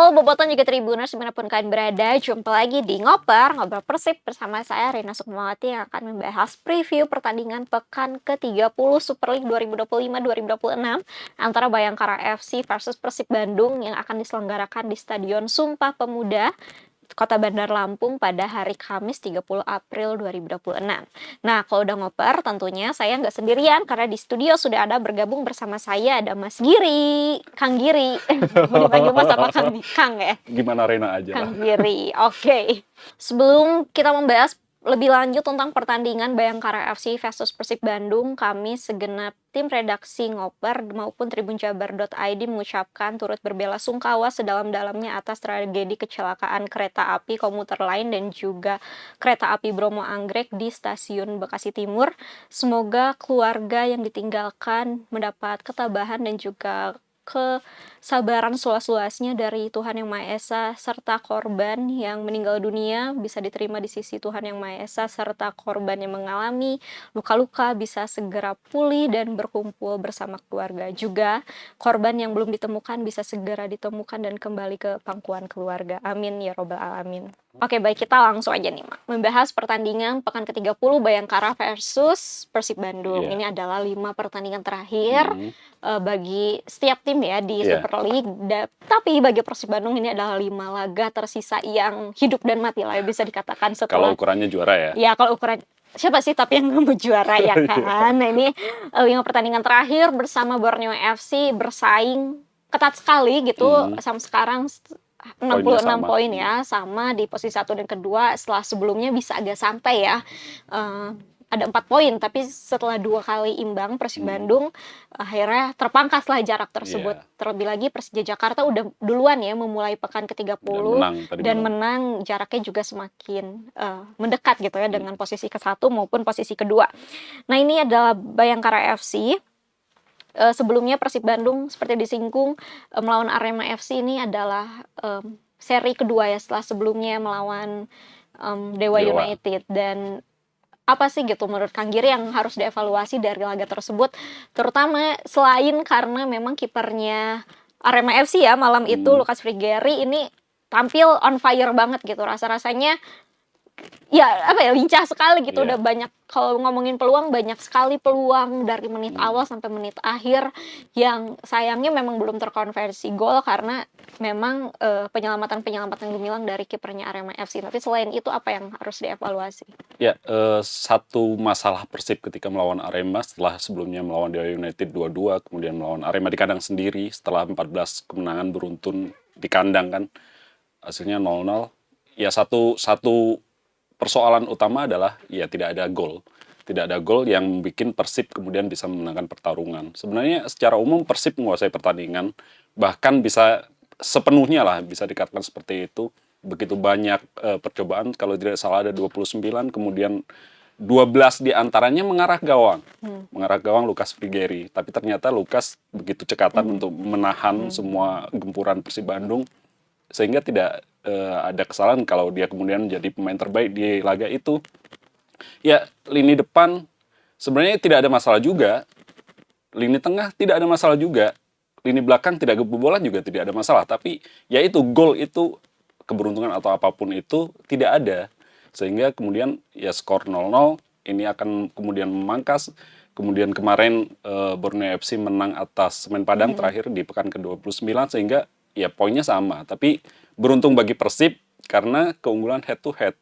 Halo Bobotoh juga Tribuners dimanapun kalian berada, jumpa lagi di Ngobrol Persib bersama saya Rina Sukmawati yang akan membahas preview pertandingan pekan ke-30 Super League 2025-2026 antara Bayangkara FC versus Persib Bandung yang akan diselenggarakan di Stadion Sumpah Pemuda Kota Bandar Lampung pada hari Kamis 30 April 2026. Nah, kalau udah ngoper tentunya saya nggak sendirian karena di studio sudah ada bergabung bersama saya ada Mas Giri, Kang Giri. Mau dipanggil Mas apa Kang ya? Gimana Rena aja lah. Kang Giri. Oke. Sebelum kita membahas lebih lanjut tentang pertandingan Bayangkara FC versus Persib Bandung, kami segenap tim redaksi Ngoper maupun tribunjabar.id mengucapkan turut berbela-sungkawa sedalam-dalamnya atas tragedi kecelakaan kereta api komuter lain dan juga kereta api Bromo Anggrek di stasiun Bekasi Timur. Semoga keluarga yang ditinggalkan mendapat ketabahan dan juga kesabaran seluas-luasnya dari Tuhan Yang Maha Esa, serta korban yang meninggal dunia bisa diterima di sisi Tuhan Yang Maha Esa, serta korban yang mengalami luka-luka bisa segera pulih dan berkumpul bersama keluarga. Juga korban yang belum ditemukan bisa segera ditemukan dan kembali ke pangkuan keluarga. Amin ya robbal alamin. Oke, baik, kita langsung aja nih, Mak. Membahas pertandingan pekan ke-30 Bayangkara versus Persib Bandung. Iya. Ini adalah 5 pertandingan terakhir bagi setiap tim ya di Super League. Tapi bagi Persib Bandung ini adalah 5 laga tersisa yang hidup dan mati lah ya, bisa dikatakan setelah. Kalau ukurannya juara ya. Ya, kalau ukuran siapa sih tapi yang nggak mau juara ya kan. Nah, ini 5 pertandingan terakhir bersama Borneo FC bersaing ketat sekali gitu. Sampai sekarang 66 poin ya, sama di posisi 1 dan kedua. Setelah sebelumnya bisa agak santai ya, ada 4 poin, tapi setelah 2 kali imbang Persib Bandung akhirnya terpangkaslah jarak tersebut. Terlebih lagi Persija Jakarta udah duluan ya memulai pekan ke-30 dan menang, jaraknya juga semakin mendekat gitu ya dengan posisi ke-1 maupun posisi kedua. Nah, ini adalah Bayangkara FC. Sebelumnya Persib Bandung seperti disinggung melawan Arema FC ini adalah seri kedua ya setelah sebelumnya melawan Dewa United. Dan apa sih gitu menurut Kang Giri yang harus dievaluasi dari laga tersebut, terutama selain karena memang kipernya Arema FC ya malam itu Lucas Frigeri ini tampil on fire banget gitu, rasa-rasanya ya apa ya, lincah sekali gitu. Udah banyak, kalau ngomongin peluang, banyak sekali peluang dari menit awal sampai menit akhir yang sayangnya memang belum terkonversi gol karena memang penyelamatan gemilang dari kipernya Arema FC. Tapi selain itu apa yang harus dievaluasi? Ya, satu masalah Persib ketika melawan Arema setelah sebelumnya melawan Dewa United 2-2, kemudian melawan Arema di kandang sendiri setelah 14 kemenangan beruntun di kandang kan, hasilnya 0-0. Ya, satu persoalan utama adalah ya tidak ada gol. Tidak ada gol yang bikin Persib kemudian bisa memenangkan pertarungan. Sebenarnya secara umum Persib menguasai pertandingan, bahkan bisa sepenuhnya lah bisa dikatakan seperti itu. Begitu banyak percobaan, kalau tidak salah ada 29, kemudian 12 diantaranya mengarah gawang. Mengarah gawang Lucas Frigeri. Tapi ternyata Lucas begitu cekatan untuk menahan semua gempuran Persib Bandung, sehingga tidak ada kesalahan kalau dia kemudian jadi pemain terbaik di laga itu. Ya, lini depan sebenarnya tidak ada masalah juga. Lini tengah tidak ada masalah juga. Lini belakang tidak kebobolan juga tidak ada masalah. Tapi ya itu, gol itu, keberuntungan atau apapun itu tidak ada. Sehingga kemudian ya skor 0-0 ini akan kemudian memangkas. Kemudian kemarin Borneo FC menang atas Semen Padang terakhir di pekan ke-29, sehingga ya poinnya sama. Tapi beruntung bagi Persib karena keunggulan head to head.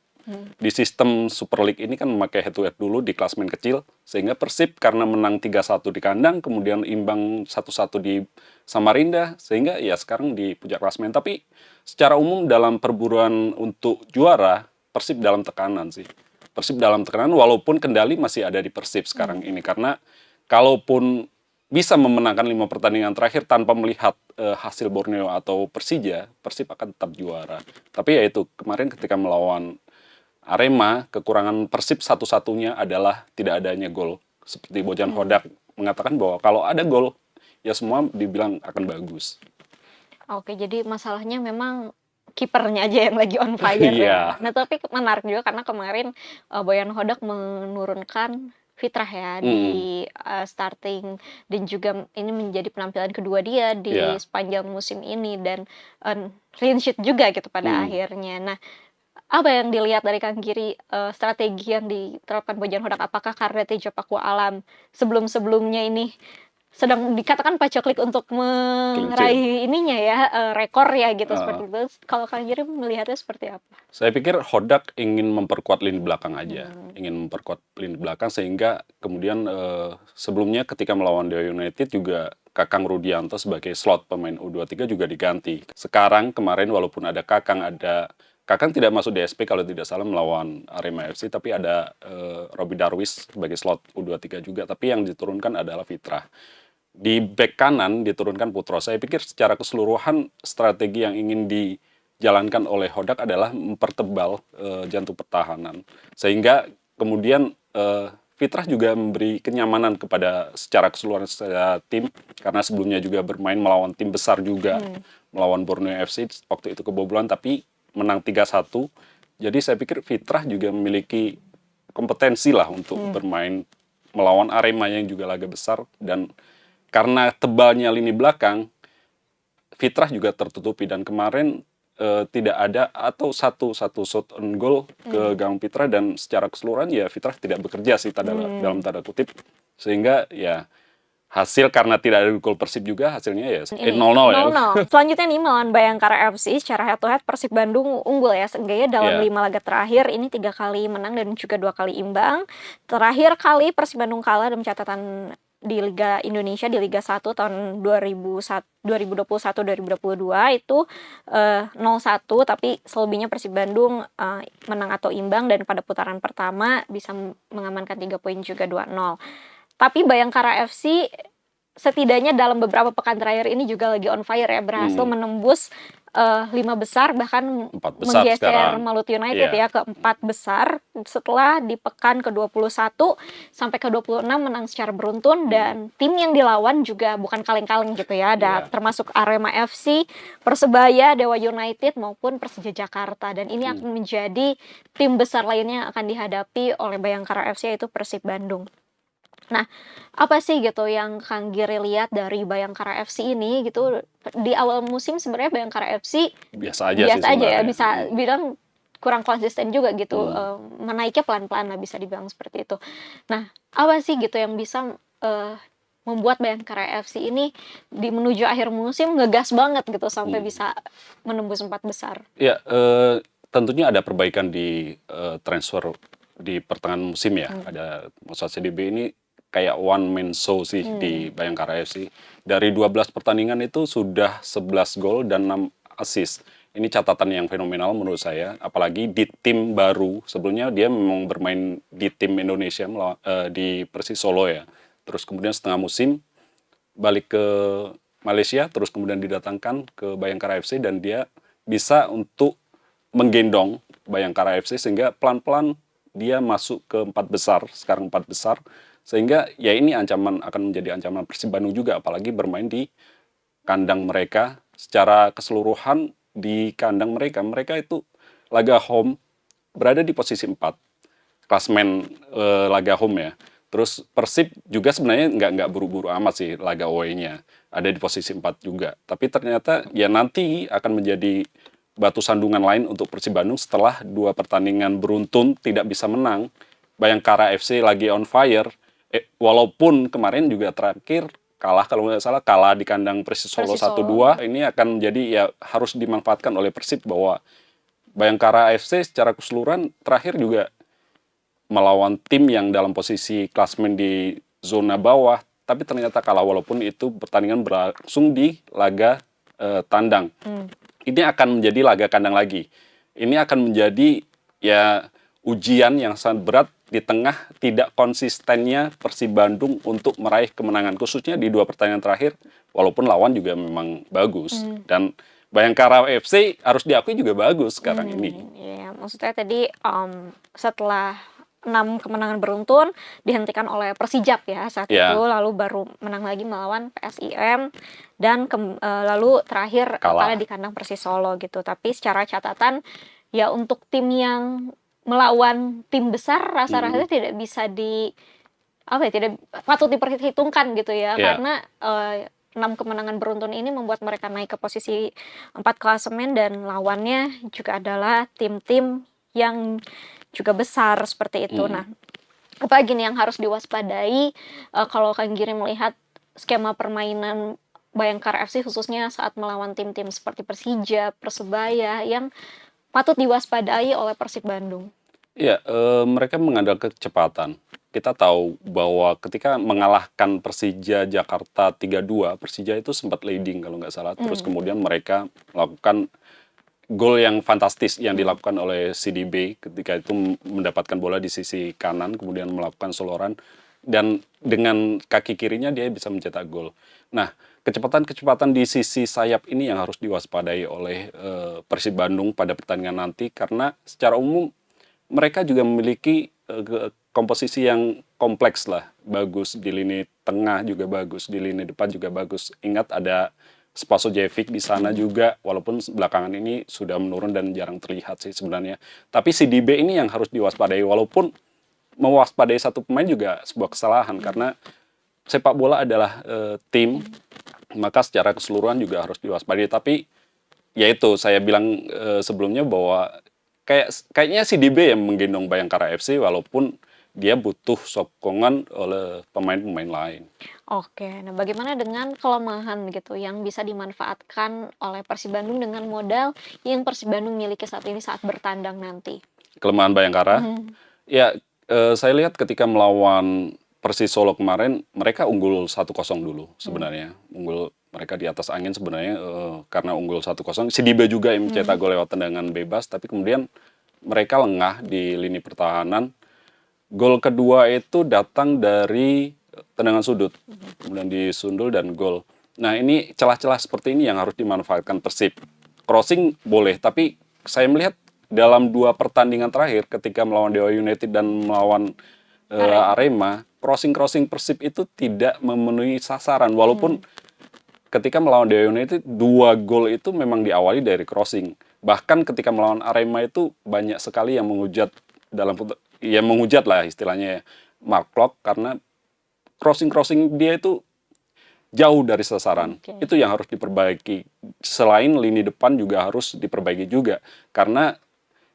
Di sistem Super League ini kan memakai head to head dulu di klasemen kecil, sehingga Persib karena menang 3-1 di kandang, kemudian imbang 1-1 di Samarinda, sehingga ya sekarang di puncak klasemen. Tapi secara umum dalam perburuan untuk juara, Persib dalam tekanan sih. Persib dalam tekanan walaupun kendali masih ada di Persib sekarang ini, karena kalaupun bisa memenangkan 5 pertandingan terakhir tanpa melihat hasil Borneo atau Persija, Persib akan tetap juara. Tapi ya itu, kemarin ketika melawan Arema, kekurangan Persib satu-satunya adalah tidak adanya gol. Seperti Bojan Hodak mengatakan bahwa kalau ada gol, ya semua dibilang akan bagus. Oke, jadi masalahnya memang kipernya aja yang lagi on fire ya. Nah, tapi menarik juga karena kemarin Bojan Hodak menurunkan fitrah ya Mhm. di starting, dan juga ini menjadi penampilan kedua dia di Iya. sepanjang musim ini, dan clean sheet juga gitu pada Mhm. akhirnya. Nah, apa yang dilihat dari Kang Giri, strategi yang diterapkan Bojan Hodak? Apakah karena Tejo Pakualam sebelum-sebelumnya ini sedang dikatakan paceklik untuk Kelinci. meraih ininya ya, rekor ya gitu, Heeh. seperti itu. Kalau Kang Giri melihatnya seperti apa? Saya pikir Hodak ingin memperkuat lini belakang aja, Mmm, ingin memperkuat lini belakang sehingga kemudian, sebelumnya ketika melawan Dewa United juga Kakang Rudianto sebagai slot pemain U23 juga diganti. Sekarang kemarin walaupun ada Kakang tidak masuk DSP kalau tidak salah melawan Arema FC, tapi ada, Robby Darwis sebagai slot U23 juga, tapi yang diturunkan adalah Fitrah. Di bek kanan diturunkan Putro. Saya pikir secara keseluruhan strategi yang ingin dijalankan oleh Hodak adalah mempertebal jantung pertahanan. Sehingga kemudian Fitrah juga memberi kenyamanan kepada secara keseluruhan secara tim karena sebelumnya juga bermain melawan tim besar juga, mhm, melawan Borneo FC waktu itu kebobolan tapi menang 3-1. Jadi saya pikir Fitrah juga memiliki kompetensi lah untuk mmm, bermain melawan Arema yang juga laga besar, dan karena tebalnya lini belakang, Fitrah juga tertutupi dan kemarin tidak ada atau satu shot on goal ke mmm, gawang Fitrah, dan secara keseluruhan ya Fitrah tidak bekerja sih dalam mmm. tanda kutip, sehingga ya hasil karena tidak ada gol Persib juga hasilnya ya Ini 0-0 ya. 0-0. Selanjutnya nih melawan Bayangkara FC, secara head to head Persib Bandung unggul ya, seenggaknya dalam Ya, 5 laga terakhir ini 3 kali menang dan juga 2 kali imbang. Terakhir kali Persib Bandung kalah dalam catatan di Liga Indonesia di Liga 1 tahun 2021-2022 itu 0-1, tapi selebihnya Persib Bandung menang atau imbang, dan pada putaran pertama bisa mengamankan 3 poin juga 2-0. Tapi Bayangkara FC setidaknya dalam beberapa pekan terakhir ini juga lagi on fire ya, berhasil mhm, menembus 5 besar, bahkan 4 besar menggeser sekarang. Maluku United Iya, ya ke 4 besar setelah di pekan ke-21 sampai ke-26 menang secara beruntun, mhm, dan tim yang dilawan juga bukan kaleng-kaleng gitu ya. Ada iya, termasuk Arema FC, Persebaya, Dewa United maupun Persija Jakarta, dan ini mhm. akan menjadi tim besar lainnya yang akan dihadapi oleh Bayangkara FC, yaitu Persib Bandung. Nah, apa sih gitu yang Kang Giri lihat dari Bayangkara FC ini gitu, di awal musim sebenarnya Bayangkara FC Biasa aja sih biasa aja ya, sebenarnya, bisa bilang kurang konsisten juga gitu, mhm. menaiknya pelan-pelan lah bisa dibilang seperti itu. Nah, apa sih gitu yang bisa, membuat Bayangkara FC ini di menuju akhir musim ngegas banget gitu sampai Mhm. bisa menembus 4 besar? Ya, tentunya ada perbaikan di, transfer di pertengahan musim ya. Mmm, Ada Moussa CDB ini kayak one man show sih mmm, di Bayangkara FC. Dari 12 pertandingan itu sudah 11 gol dan 6 assist. Ini catatan yang fenomenal menurut saya, apalagi di tim baru. Sebelumnya dia memang bermain di tim Indonesia di Persis Solo ya. Terus kemudian setengah musim balik ke Malaysia, terus kemudian didatangkan ke Bayangkara FC dan dia bisa untuk menggendong Bayangkara FC sehingga pelan-pelan dia masuk ke 4 besar, sekarang 4 besar. Sehingga ya ini akan menjadi ancaman Persib Bandung juga, apalagi bermain di kandang mereka. Secara keseluruhan di kandang mereka, mereka itu laga home berada di posisi 4 klasmen laga home ya. Terus Persib juga sebenarnya nggak buru-buru amat sih laga away-nya. Ada di posisi 4 juga. Tapi ternyata ya nanti akan menjadi batu sandungan lain untuk Persib Bandung setelah 2 pertandingan beruntun tidak bisa menang. Bayangkara FC lagi on fire. Walaupun kemarin juga terakhir kalah, kalau nggak salah kalah di kandang Persis Solo Persis satu Solo, dua. Ini akan menjadi ya harus dimanfaatkan oleh Persib bahwa Bayangkara FC secara keseluruhan terakhir juga melawan tim yang dalam posisi klasmen di zona bawah, tapi ternyata kalah walaupun itu pertandingan berlangsung di laga tandang. mmm, Ini akan menjadi laga kandang lagi. Ini akan menjadi ya ujian yang sangat berat di tengah tidak konsistennya Persib Bandung untuk meraih kemenangan, khususnya di 2 pertandingan terakhir, walaupun lawan juga memang bagus. mmm. Dan Bayangkara FC harus diakui juga bagus sekarang ini. Iya, maksudnya tadi, setelah 6 kemenangan beruntun dihentikan oleh Persijap ya saat itu, Ya, lalu baru menang lagi melawan PSIM, dan lalu terakhir, kalah di kalah. kandang Persis Solo gitu. Tapi secara catatan, ya untuk tim yang melawan tim besar Mhm. rasa-rasanya tidak bisa apa ya, tidak patut diperhitungkan gitu ya, Iya, karena, 6 kemenangan beruntun ini membuat mereka naik ke posisi 4 klasemen dan lawannya juga adalah tim-tim yang juga besar seperti itu. mhm. Nah, apa lagi nih yang harus diwaspadai, kalau Kang Giri melihat skema permainan Bayangkara FC khususnya saat melawan tim-tim seperti Persija, Persebaya yang patut diwaspadai oleh Persib Bandung? Iya, mereka mengandalkan kecepatan. Kita tahu bahwa ketika mengalahkan Persija Jakarta 3-2, Persija itu sempat leading kalau nggak salah, terus Mmm, kemudian mereka melakukan gol yang fantastis yang mhm, dilakukan oleh CDB ketika itu mendapatkan bola di sisi kanan, kemudian melakukan soloran, dan dengan kaki kirinya dia bisa mencetak gol. Nah, kecepatan-kecepatan di sisi sayap ini yang harus diwaspadai oleh Persib Bandung pada pertandingan nanti, karena secara umum mereka juga memiliki komposisi yang kompleks lah, bagus di lini tengah juga bagus, di lini depan juga bagus. Ingat ada Spasojevic di sana mhm. juga, walaupun belakangan ini sudah menurun dan jarang terlihat sih sebenarnya. Tapi si DB ini yang harus diwaspadai, walaupun mewaspadai satu pemain juga sebuah kesalahan, karena sepak bola adalah tim, maka secara keseluruhan juga harus diwaspadai. Tapi ya itu saya bilang sebelumnya bahwa kayaknya si DB yang menggendong Bayangkara FC, walaupun dia butuh sokongan oleh pemain-pemain lain. Oke, nah bagaimana dengan kelemahan gitu yang bisa dimanfaatkan oleh Persib Bandung dengan modal yang Persib Bandung miliki saat ini saat bertandang nanti? Kelemahan Bayangkara, Mhm, ya saya lihat ketika melawan Persis Solo kemarin, mereka unggul 1-0 dulu mhm, sebenarnya. Unggul mereka di atas angin sebenarnya karena unggul 1-0. Si Dibe juga yang mencetak mhm, gol lewat tendangan bebas, tapi kemudian mereka lengah di lini pertahanan. Gol kedua itu datang dari tendangan sudut, mhm. kemudian disundul dan gol. Nah, ini celah-celah seperti ini yang harus dimanfaatkan Persib. Crossing boleh, tapi saya melihat dalam 2 pertandingan terakhir ketika melawan Dewa United dan melawan Arema. Arema, crossing-crossing Persib itu tidak memenuhi sasaran. Walaupun Mmm, ketika melawan Dewa United 2 gol itu memang diawali dari crossing. Bahkan ketika melawan Arema itu banyak sekali yang menghujat ya menghujat lah istilahnya ya, Mark Klok, karena crossing-crossing dia itu jauh dari sasaran. oke. Itu yang harus diperbaiki. Selain lini depan juga harus diperbaiki juga. Karena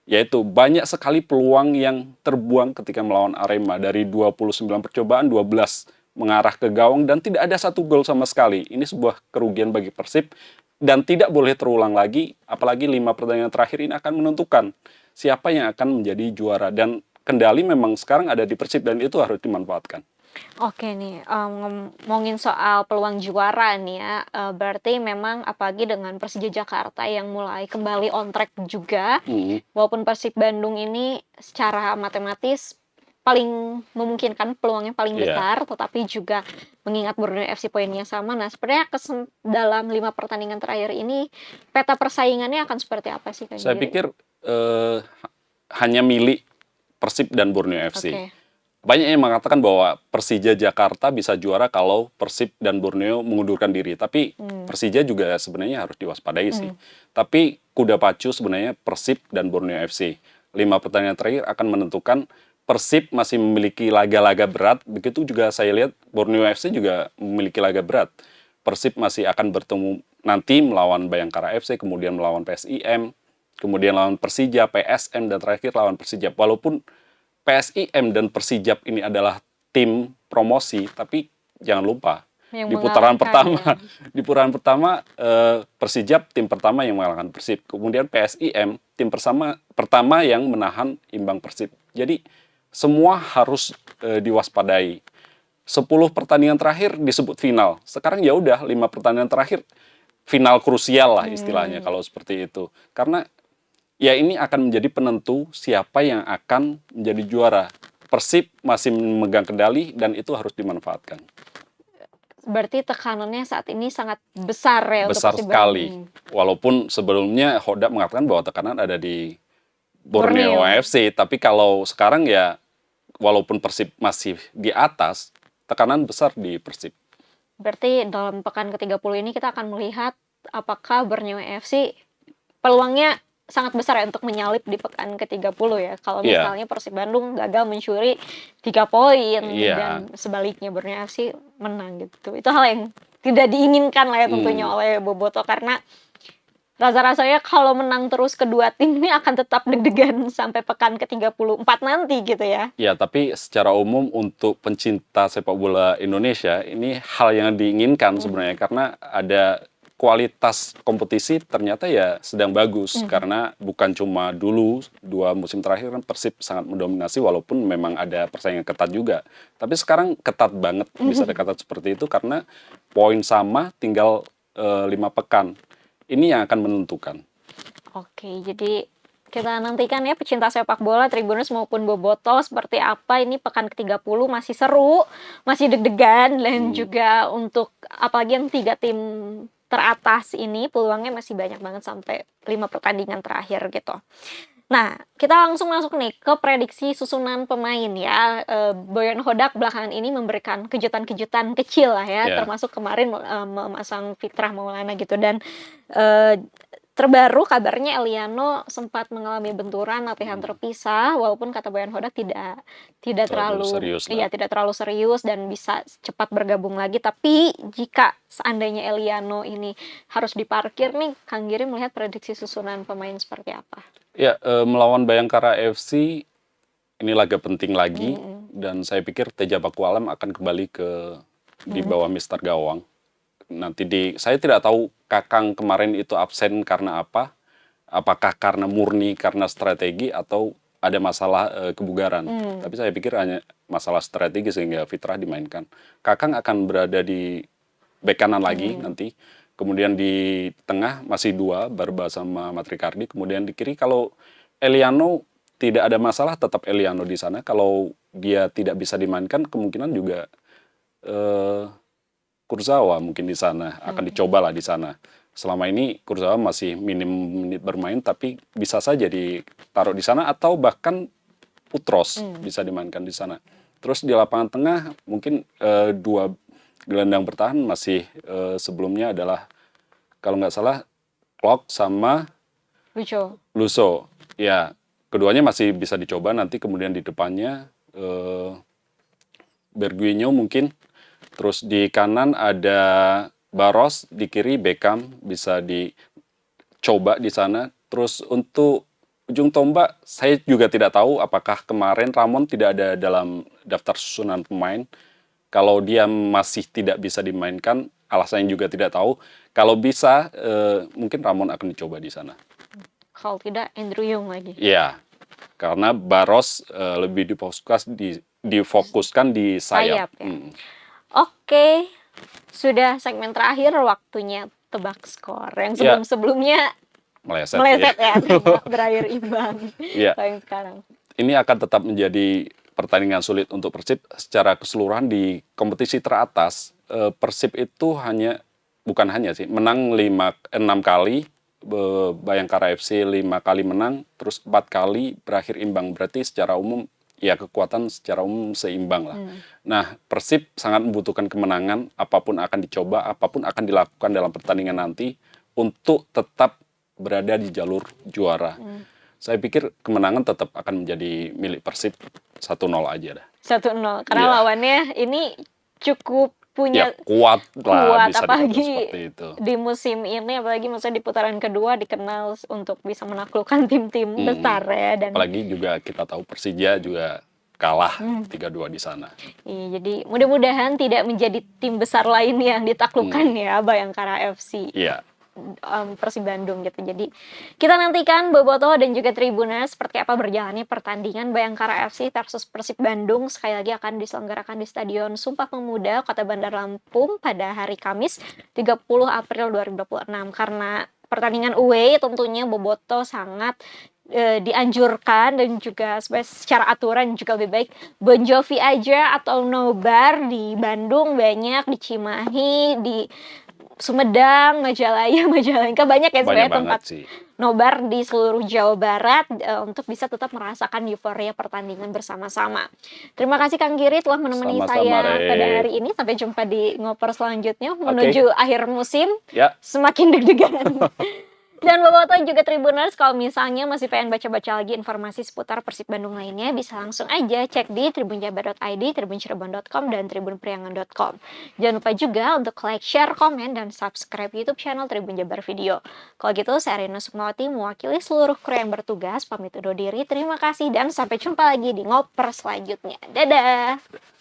yaitu banyak sekali peluang yang terbuang ketika melawan Arema. Dari 29 percobaan, 12 mengarah ke gawang dan tidak ada satu gol sama sekali. Ini sebuah kerugian bagi Persib dan tidak boleh terulang lagi, apalagi 5 pertandingan terakhir ini akan menentukan siapa yang akan menjadi juara, dan kendali memang sekarang ada di Persib dan itu harus dimanfaatkan. Oke nih, ngomongin soal peluang juara nih ya, berarti memang apalagi dengan Persija Jakarta yang mulai kembali on track juga, Mhm. walaupun Persib Bandung ini secara matematis paling memungkinkan, peluangnya paling Iya, besar, tetapi juga mengingat Borneo FC poinnya sama. Nah, sebenarnya dalam 5 pertandingan terakhir ini, peta persaingannya akan seperti apa sih, Kang saya Giri? pikir hanya milik Persib dan Borneo FC. Oke, Banyak yang mengatakan bahwa Persija Jakarta bisa juara kalau Persib dan Borneo mengundurkan diri. Tapi mmm, Persija juga sebenarnya harus diwaspadai sih. mhm, Tapi kuda pacu sebenarnya Persib dan Borneo FC. 5 pertandingan terakhir akan menentukan. Persib masih memiliki laga-laga berat. Begitu juga saya lihat Borneo FC juga memiliki laga berat. Persib masih akan bertemu nanti melawan Bayangkara FC, kemudian melawan PSIM, kemudian lawan Persija, PSM, dan terakhir lawan Persijap. Walaupun PSIM dan Persijap ini adalah tim promosi, tapi jangan lupa yang di putaran mengalahkan pertama, ya? di putaran pertama Persijap tim pertama yang mengalahkan Persib, kemudian PSIM tim pertama yang menahan imbang Persib. Jadi semua harus diwaspadai. 10 pertandingan terakhir disebut final. Sekarang ya udah 5 pertandingan terakhir final krusial lah istilahnya Mmm. kalau seperti itu. Karena ya ini akan menjadi penentu siapa yang akan menjadi juara. Persib masih memegang kendali dan itu harus dimanfaatkan. Berarti tekanannya saat ini sangat besar ya untuk Besar Persib Bandung. sekali. Walaupun sebelumnya Hoda mengatakan bahwa tekanan ada di Borneo Borneo. AFC, tapi kalau sekarang ya walaupun Persib masih di atas, tekanan besar di Persib. Berarti dalam pekan ke-30 ini kita akan melihat apakah Borneo FC peluangnya sangat besar ya untuk menyalip di pekan ke-30 ya. Kalau Iya, misalnya Persib Bandung gagal mencuri 3 poin iya. dan sebaliknya Borneo FC menang gitu. Itu hal yang tidak diinginkan lah ya tentunya Hmm. oleh Boboto, karena rasa-rasanya kalau menang terus kedua tim ini akan tetap deg-degan sampai pekan ke-34 nanti gitu ya. Ya, tapi secara umum untuk pencinta sepak bola Indonesia ini hal yang diinginkan sebenarnya karena ada kualitas kompetisi ternyata ya sedang bagus karena bukan cuma dulu 2 musim terakhir kan Persib sangat mendominasi walaupun memang ada persaingan ketat juga. Tapi sekarang ketat banget bisa dikatakan seperti itu karena poin sama tinggal 5 pekan. Ini yang akan menentukan. Oke, jadi kita nantikan ya pecinta sepak bola, Tribuners maupun Boboto seperti apa ini pekan ke-30 masih seru, masih deg-degan dan juga untuk apalagi yang 3 tim teratas ini peluangnya masih banyak banget sampai 5 pertandingan terakhir gitu. Nah, kita langsung masuk nih ke prediksi susunan pemain ya. Boyan Hodak belakangan ini memberikan kejutan-kejutan kecil lah ya, Ya. termasuk kemarin memasang Fitrah Maulana gitu, dan eh, terbaru kabarnya Eliano sempat mengalami benturan latihan terpisah, walaupun kata Boyan Hodak tidak Terlalu terlalu serius lah. tidak terlalu serius dan bisa cepat bergabung lagi. Tapi jika seandainya Eliano ini harus diparkir nih, Kang Giri melihat prediksi susunan pemain seperti apa? Ya, melawan Bayangkara FC ini laga penting lagi dan saya pikir Teja Pakualam akan kembali di bawah Mister Gawang. Nanti saya tidak tahu Kakang kemarin itu absen karena apa? Apakah karena murni karena strategi atau ada masalah kebugaran? Tapi saya pikir hanya masalah strategi sehingga Fitrah dimainkan. Kakang akan berada di bek kanan lagi nanti. Kemudian di tengah masih 2, Barba sama Matrikardi. Kemudian di kiri kalau Eliano tidak ada masalah tetap Eliano di sana. Kalau dia tidak bisa dimainkan kemungkinan juga Kurzawa mungkin di sana akan dicoba lah di sana. Selama ini Kurzawa masih minim menit bermain tapi bisa saja ditaruh di sana atau bahkan Putros bisa dimainkan di sana. Terus di lapangan tengah mungkin 2 gelandang bertahan masih sebelumnya adalah kalau nggak salah Klok sama Luso. Ya, keduanya masih bisa dicoba nanti. Kemudian di depannya Berguinho mungkin. Terus di kanan ada Baros, di kiri Beckham bisa dicoba di sana. Terus untuk ujung tombak saya juga tidak tahu apakah kemarin Ramon tidak ada dalam daftar susunan pemain. Kalau dia masih tidak bisa dimainkan, alasannya juga tidak tahu. Kalau bisa, mungkin Ramon akan dicoba di sana. Kalau tidak Andrew Young lagi. Iya, karena Baros lebih difokuskan di sayap. Ya. Oke, sudah segmen terakhir, waktunya tebak skor. Yang sebelum-sebelumnya meleset ya, berakhir imbang. Iya. Sekarang. Ini akan tetap menjadi pertandingan sulit untuk Persib secara keseluruhan di kompetisi teratas. Persib itu bukan hanya sih, menang 6 kali, Bayangkara FC 5 kali menang, terus 4 kali berakhir imbang. Berarti secara umum ya kekuatan secara umum seimbang lah. Nah, Persib sangat membutuhkan kemenangan, apapun akan dicoba, apapun akan dilakukan dalam pertandingan nanti untuk tetap berada di jalur juara. Saya pikir kemenangan tetap akan menjadi milik Persib 1-0 aja dah. 1-0, karena lawannya ini cukup punya kuat lah, bisa apalagi seperti itu. Di musim ini, apalagi maksudnya di putaran kedua dikenal untuk bisa menaklukkan tim-tim besar ya. Dan apalagi juga kita tahu Persija juga kalah 3-2 di sana. Iya, jadi mudah-mudahan tidak menjadi tim besar lain yang ditaklukkan ya Bayangkara FC. Iya. Persib Bandung gitu. Jadi kita nantikan Boboto dan juga Tribuners seperti apa berjalannya pertandingan Bayangkara FC versus Persib Bandung. Sekali lagi akan diselenggarakan di Stadion Sumpah Pemuda Kota Bandar Lampung pada hari Kamis 30 April 2026. Karena pertandingan away tentunya Boboto sangat dianjurkan dan juga secara aturan juga lebih baik Bon Jovi aja atau nobar di Bandung banyak, di Cimahi, di Sumedang, Majalengka, banyak ya sebenarnya tempat nobar di seluruh Jawa Barat untuk bisa tetap merasakan euforia pertandingan bersama-sama. Terima kasih Kang Giri telah menemani saya pada hari ini. Sampai jumpa di ngoper selanjutnya menuju akhir musim. Ya. Semakin deg-degan. Dan Bobotoh juga Tribuners, kalau misalnya masih pengen baca-baca lagi informasi seputar Persib Bandung lainnya, bisa langsung aja cek di tribunjabar.id, tribuncirebon.com, dan tribunpriangan.com. Jangan lupa juga untuk like, share, komen, dan subscribe YouTube channel Tribun Jabar Video. Kalau gitu, saya Rina Sukmawati mewakili seluruh kru yang bertugas, pamit undur diri, terima kasih, dan sampai jumpa lagi di ngoper selanjutnya. Dadah!